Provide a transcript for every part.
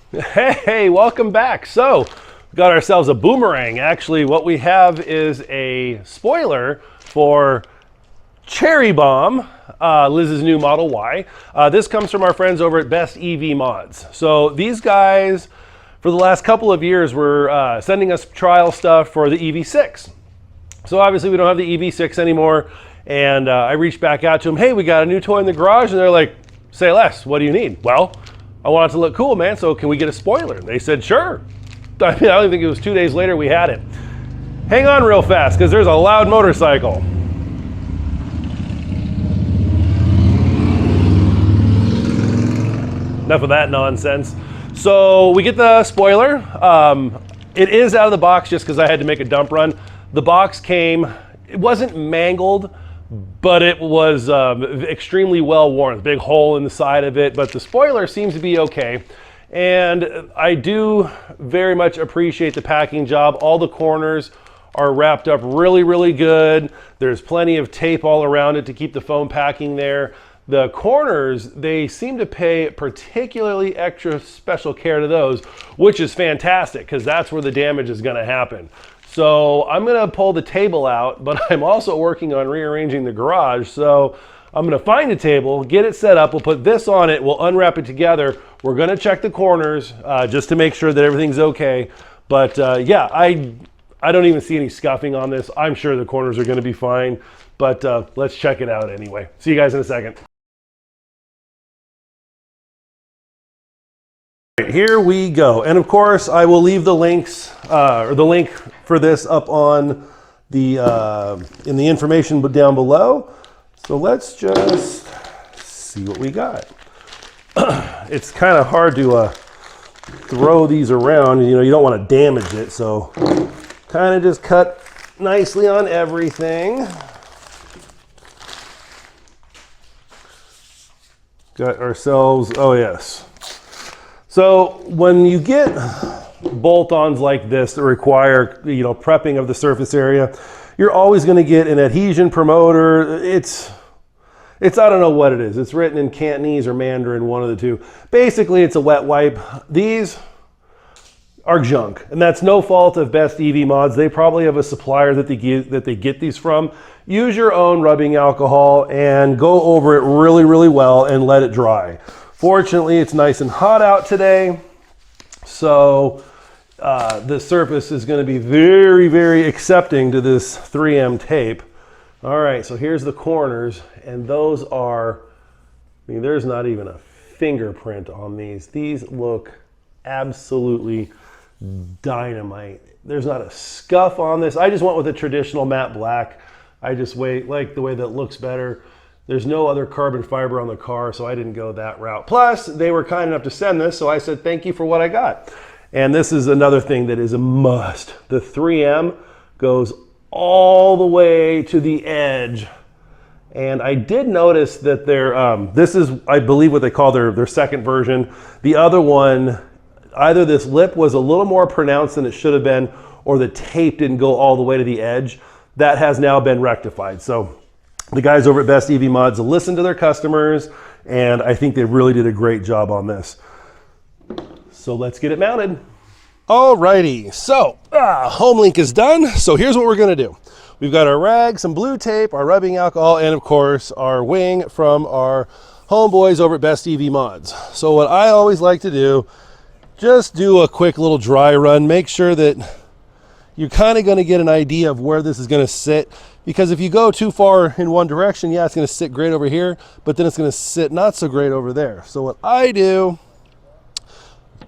Hey, welcome back. So, we got ourselves a boomerang. Actually, what we have is a spoiler for Cherry Bomb, Liz's new Model Y. This comes from our friends over at BestEVMods. So, these guys, for the last couple of years, were sending us trial stuff for the EV6. So, obviously, we don't have the EV6 anymore. And I reached back out to them, hey, we got a new toy in the garage. And they're like, say less, what do you need? Well, I want it to look cool, man, so can we get a spoiler? And they said, sure. I mean, I don't think it was 2 days later we had it. Hang on real fast, because there's a loud motorcycle. Enough of that nonsense. So we get the spoiler. It is out of the box just because I had to make a dump run. The box came, it wasn't mangled, but it was extremely well worn. Big hole in the side of it, but the spoiler seems to be okay. And I do very much appreciate the packing job. All the corners are wrapped up really, really good. There's plenty of tape all around it to keep the foam packing there. The corners, they seem to pay particularly extra special care to those, which is fantastic because that's where the damage is going to happen. So I'm going to pull the table out, but I'm also working on rearranging the garage. So I'm going to find a table, get it set up. We'll put this on it. We'll unwrap it together. We're going to check the corners just to make sure that everything's okay. But yeah, I don't even see any scuffing on this. I'm sure the corners are going to be fine. But let's check it out anyway. See you guys in a second. Here we go, and of course I will leave the links or the link for this up on the in the information down below. So let's just see what we got. It's kind of hard to throw these around. You know, you don't want to damage it, so kind of just cut nicely on everything. Got ourselves, oh yes. So when you get bolt-ons like this that require, you know, prepping of the surface area, you're always going to get an adhesion promoter. It's I don't know what it is. It's written in Cantonese or Mandarin, one of the two. Basically, it's a wet wipe. These are junk, and that's no fault of BestEVMods. They probably have a supplier that they get these from. Use your own rubbing alcohol and go over it really, really well and let it dry. Fortunately, it's nice and hot out today, so the surface is going to be very, very accepting to this 3M tape. All right, so here's the corners, and those are, I mean, there's not even a fingerprint on these. These look absolutely dynamite. There's not a scuff on this. I just went with a traditional matte black. I just like the way that looks better. There's no other carbon fiber on the car, so I didn't go that route. Plus, they were kind enough to send this, so I said, thank you for what I got. And this is another thing that is a must. The 3M goes all the way to the edge. And I did notice that this is, I believe, what they call their second version. The other one, either this lip was a little more pronounced than it should have been, or the tape didn't go all the way to the edge. That has now been rectified. So the guys over at BestEVMods listened to their customers, and I think they really did a great job on this. So let's get it mounted. Alrighty, so home link is done. So here's what we're gonna do. We've got our rag, some blue tape, our rubbing alcohol, and of course our wing from our homeboys over at BestEVMods. So what I always like to do, just do a quick little dry run, make sure that you're kind of gonna get an idea of where this is gonna sit. Because if you go too far in one direction, yeah, it's going to sit great over here, but then it's going to sit not so great over there. So what I do,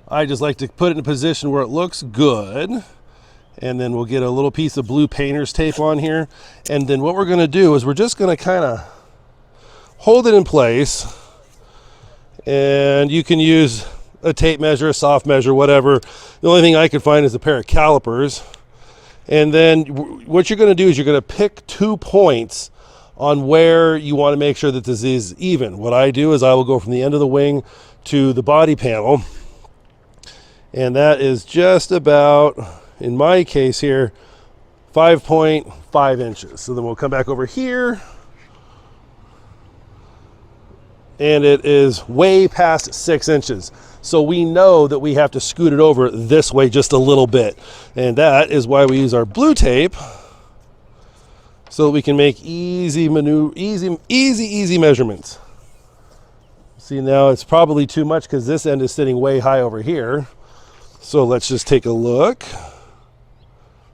I just like to put it in a position where it looks good. And then we'll get a little piece of blue painter's tape on here. And then what we're going to do is we're just going to kind of hold it in place. And you can use a tape measure, a soft measure, whatever. The only thing I could find is a pair of calipers. And then what you're going to do is you're going to pick 2 points on where you want to make sure that this is even. What I do is I will go from the end of the wing to the body panel. And that is just about, in my case here, 5.5 inches. So then we'll come back over here and it is way past 6 inches. So we know that we have to scoot it over this way just a little bit. And that is why we use our blue tape, so that we can make easy measurements. See, now it's probably too much because this end is sitting way high over here. So let's just take a look.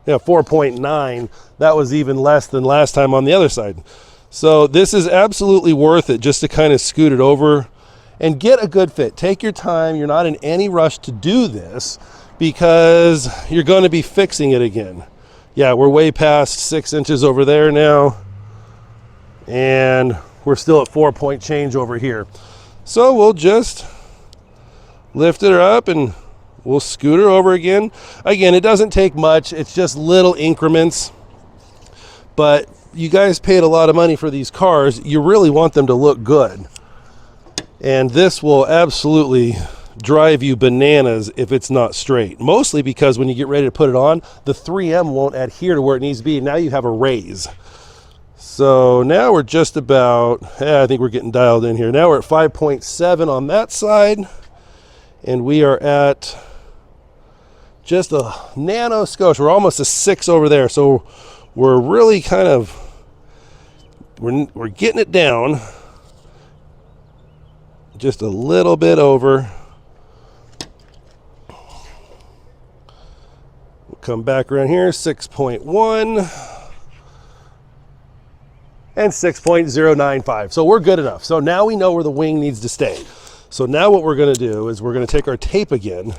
Yeah, 4.9. That was even less than last time on the other side. So this is absolutely worth it just to kind of scoot it over and get a good fit. Take your time. You're not in any rush to do this because you're going to be fixing it again. Yeah, we're way past 6 inches over there now, and we're still at 4 point change over here. So we'll just lift it up and we'll scoot her over again. Again, it doesn't take much. It's just little increments. But you guys paid a lot of money for these cars. You really want them to look good. And this will absolutely drive you bananas if it's not straight. Mostly because when you get ready to put it on, the 3M won't adhere to where it needs to be. Now you have a raise. So now we're just about, I think we're getting dialed in here. Now we're at 5.7 on that side. And we are at just a nano skosh. We're almost a 6 over there. So we're really kind of, we're getting it down just a little bit over. We'll come back around here, 6.1 and 6.095. So we're good enough. So now we know where the wing needs to stay. So now what we're going to do is we're going to take our tape again,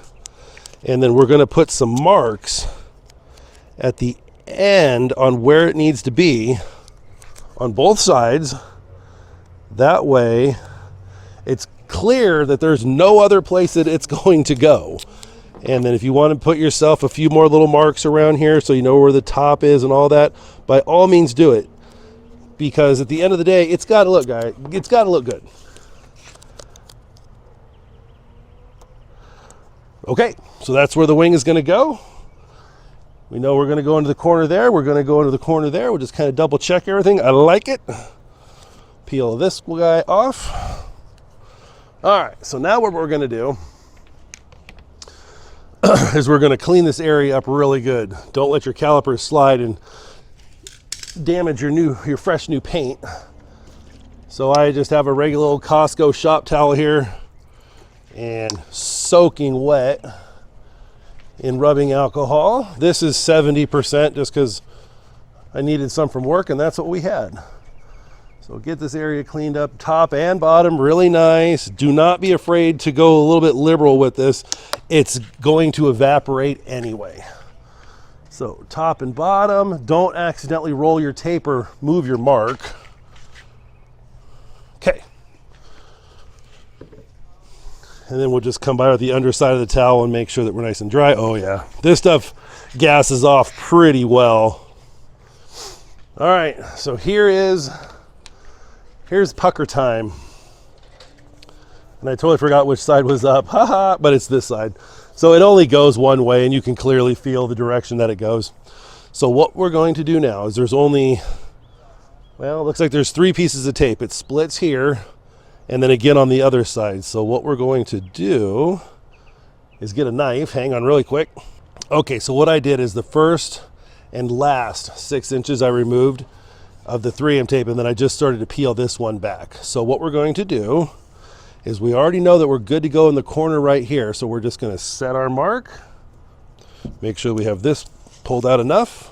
and then we're going to put some marks at the end on where it needs to be on both sides. That way it's clear that there's no other place that it's going to go. And then if you want to put yourself a few more little marks around here so you know where the top is and all that, by all means do it. Because at the end of the day, it's got to look, guys. It's got to look good. Okay, so that's where the wing is going to go. We know we're going to go into the corner there. We're going to go into the corner there. We'll just kind of double check everything. I like it. Peel this guy off. All right, so now what we're going to do is we're going to clean this area up really good. Don't let your calipers slide and damage your fresh new paint. So I just have a regular old Costco shop towel here and soaking wet in rubbing alcohol. This is 70% just because I needed some from work, and that's what we had. So get this area cleaned up, top and bottom, really nice. Do not be afraid to go a little bit liberal with this. It's going to evaporate anyway. So top and bottom, don't accidentally roll your tape or move your mark. Okay. And then we'll just come by with the underside of the towel and make sure that we're nice and dry. Oh yeah, this stuff gases off pretty well. All right, so here's pucker time. And I totally forgot which side was up, haha, but it's this side. So it only goes one way, and you can clearly feel the direction that it goes. So what we're going to do now is there's only, well, it looks like there's 3 pieces of tape. It splits here, and then again on the other side. So what we're going to do is get a knife. Hang on really quick. Okay, so what I did is the first and last 6 inches I removed of the 3M tape, and then I just started to peel this one back. So what we're going to do is we already know that we're good to go in the corner right here. So we're just going to set our mark. Make sure we have this pulled out enough.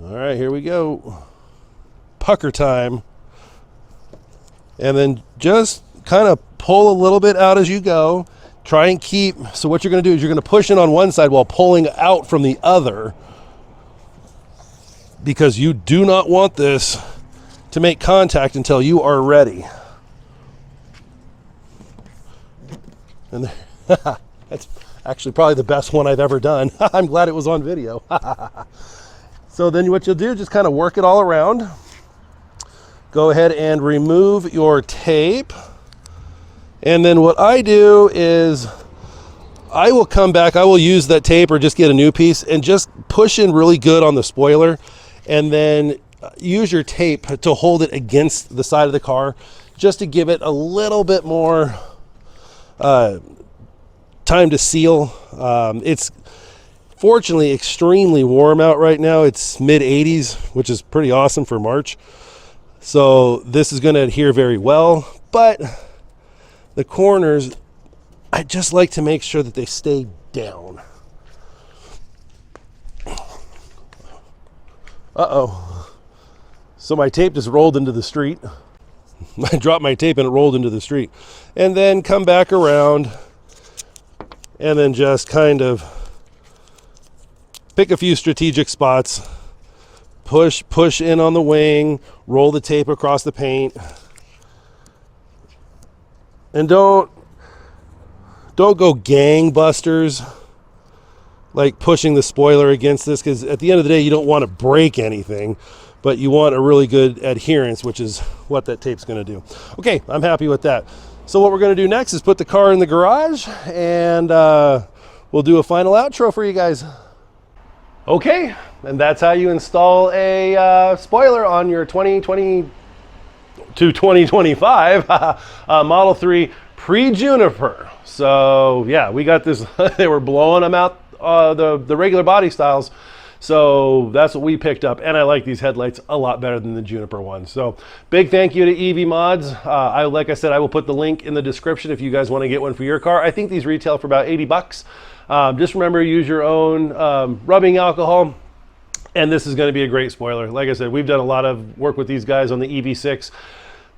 All right, here we go. Pucker time. And then just kind of pull a little bit out as you go. Try and keep, so what you're going to do is you're going to push in on one side while pulling out from the other, because you do not want this to make contact until you are ready. And that's actually probably the best one I've ever done. I'm glad it was on video. So then what you'll do, just kind of work it all around. Go ahead and remove your tape. And then what I do is I will come back, I will use that tape or just get a new piece and just push in really good on the spoiler. And then use your tape to hold it against the side of the car, just to give it a little bit more time to seal. It's fortunately extremely warm out right now. It's mid 80s, which is pretty awesome for March. So this is going to adhere very well, but the corners, I just like to make sure that they stay down. Uh-oh. So my tape just rolled into the street. I dropped my tape and it rolled into the street. And then come back around and then just kind of pick a few strategic spots, push in on the wing, roll the tape across the paint. And don't go gangbusters, like pushing the spoiler against this, because at the end of the day, you don't want to break anything, but you want a really good adherence, which is what that tape's going to do. Okay, I'm happy with that. So what we're going to do next is put the car in the garage, and we'll do a final outro for you guys. Okay, and that's how you install a spoiler on your 2020 to 2025 Model 3 pre-Juniper. So yeah, we got this. They were blowing them out, the regular body styles. So that's what we picked up, and I like these headlights a lot better than the Juniper ones. So big thank you to BestEVMods. Like I said, I will put the link in the description if you guys want to get one for your car. I think these retail for about 80 bucks. Just remember, use your own rubbing alcohol, and this is going to be a great spoiler. Like I said, we've done a lot of work with these guys on the EV6.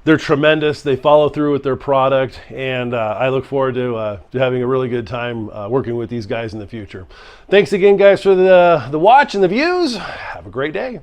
They're tremendous. They follow through with their product, and I look forward to having a really good time working with these guys in the future. Thanks again, guys, for the watch and the views. Have a great day.